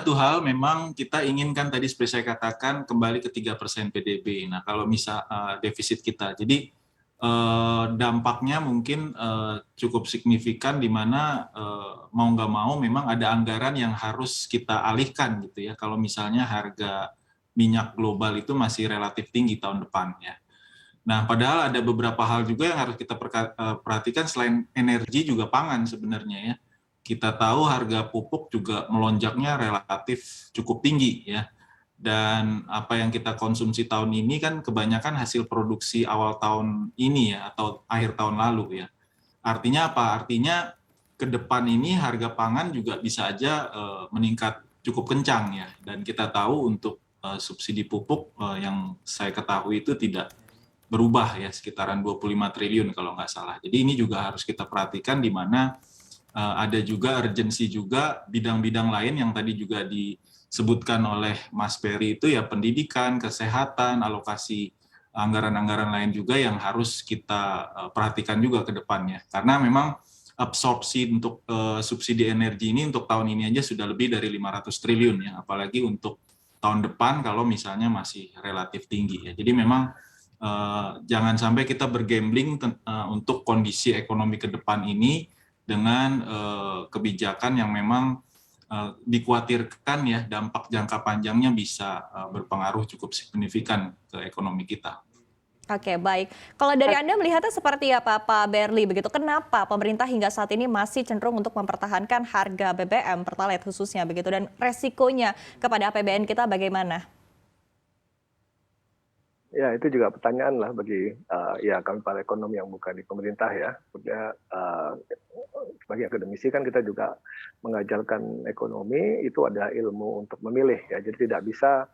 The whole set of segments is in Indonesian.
satu hal memang kita inginkan tadi seperti saya katakan kembali ke 3% PDB. Nah, kalau misal defisit kita. Jadi dampaknya mungkin cukup signifikan di mana mau nggak mau memang ada anggaran yang harus kita alihkan gitu ya. Kalau misalnya harga minyak global itu masih relatif tinggi tahun depan ya. Nah, padahal ada beberapa hal juga yang harus kita perhatikan selain energi juga pangan sebenarnya ya. Kita tahu harga pupuk juga melonjaknya relatif cukup tinggi ya. Dan apa yang kita konsumsi tahun ini kan kebanyakan hasil produksi awal tahun ini ya atau akhir tahun lalu ya. Artinya apa? Artinya ke depan ini harga pangan juga bisa aja meningkat cukup kencang ya. Dan kita tahu untuk subsidi pupuk yang saya ketahui itu tidak berubah ya sekitaran 25 triliun kalau nggak salah. Jadi ini juga harus kita perhatikan di mana ada juga urgensi juga bidang-bidang lain yang tadi juga disebutkan oleh Mas Peri itu ya pendidikan, kesehatan, alokasi anggaran-anggaran lain juga yang harus kita perhatikan juga ke depannya. Karena memang absorpsi untuk subsidi energi ini untuk tahun ini aja sudah lebih dari 500 triliun ya, apalagi untuk tahun depan kalau misalnya masih relatif tinggi ya. Jadi memang jangan sampai kita bergambling untuk kondisi ekonomi ke depan ini dengan kebijakan yang memang dikhawatirkan ya dampak jangka panjangnya bisa berpengaruh cukup signifikan ke ekonomi kita. Oke, baik. Kalau dari Anda melihatnya seperti apa, Pak Berli? Begitu, kenapa pemerintah hingga saat ini masih cenderung untuk mempertahankan harga BBM Pertalite khususnya begitu, dan resikonya kepada APBN kita bagaimana? Ya, itu juga pertanyaan lah bagi ya kami para ekonom yang bukan di pemerintah ya. Sebenarnya sebagai akademisi kan kita juga mengajarkan ekonomi itu ada ilmu untuk memilih ya. Jadi tidak bisa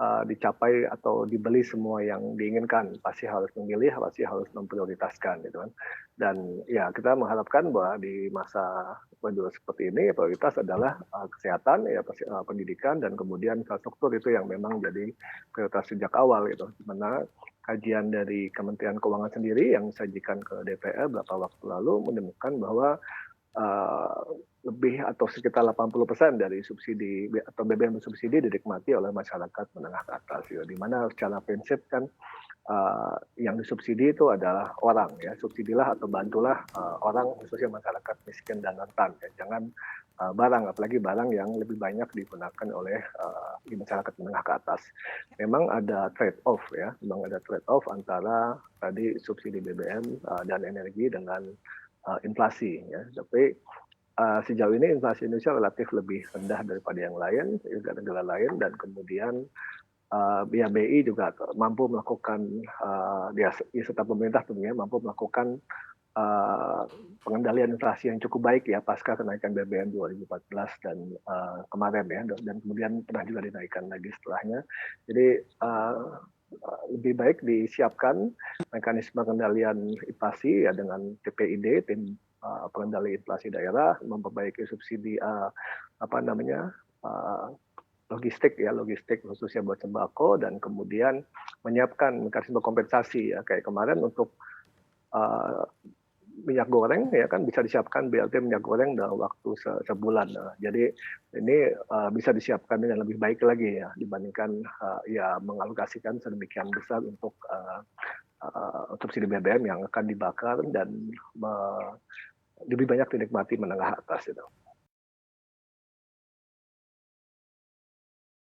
dicapai atau dibeli semua yang diinginkan, pasti harus memilih, pasti harus memprioritaskan gitu kan. Dan ya kita mengharapkan bahwa di masa menuju seperti ini prioritas adalah kesehatan, ya pendidikan dan kemudian infrastruktur itu yang memang jadi prioritas sejak awal gitu. Di mana kajian dari Kementerian Keuangan sendiri yang disajikan ke DPR beberapa waktu lalu menemukan bahwa lebih atau sekitar 80% dari subsidi atau BBM bersubsidi dinikmati oleh masyarakat menengah ke atas, ya. Di mana secara prinsip kan yang disubsidi itu adalah orang ya, subsidilah atau bantulah orang khususnya masyarakat miskin dan rentan ya. Jangan barang, apalagi barang yang lebih banyak digunakan oleh di masyarakat menengah ke atas. Memang ada trade off ya, memang ada trade off antara tadi subsidi BBM dan energi dengan inflasi ya. Tapi sejauh ini inflasi Indonesia relatif lebih rendah daripada yang lain, negara-negara lain, dan kemudian BI juga mampu melakukan, serta pemerintah tentunya mampu melakukan pengendalian inflasi yang cukup baik ya pasca kenaikan BBM 2014 dan kemarin ya, dan kemudian pernah juga dinaikkan lagi setelahnya. Jadi lebih baik disiapkan mekanisme pengendalian inflasi ya dengan TPID, tim pengendali inflasi daerah, memperbaiki subsidi logistik khususnya buat sembako, dan kemudian menyiapkan mekanisme kompensasi ya kayak kemarin untuk minyak goreng ya kan bisa disiapkan BLT minyak goreng dalam waktu sebulan. Nah, jadi ini bisa disiapkan dengan lebih baik lagi ya dibandingkan ya mengalokasikan sedemikian besar untuk subsidi BBM yang akan dibakar dan lebih banyak dinikmati menengah atas itu.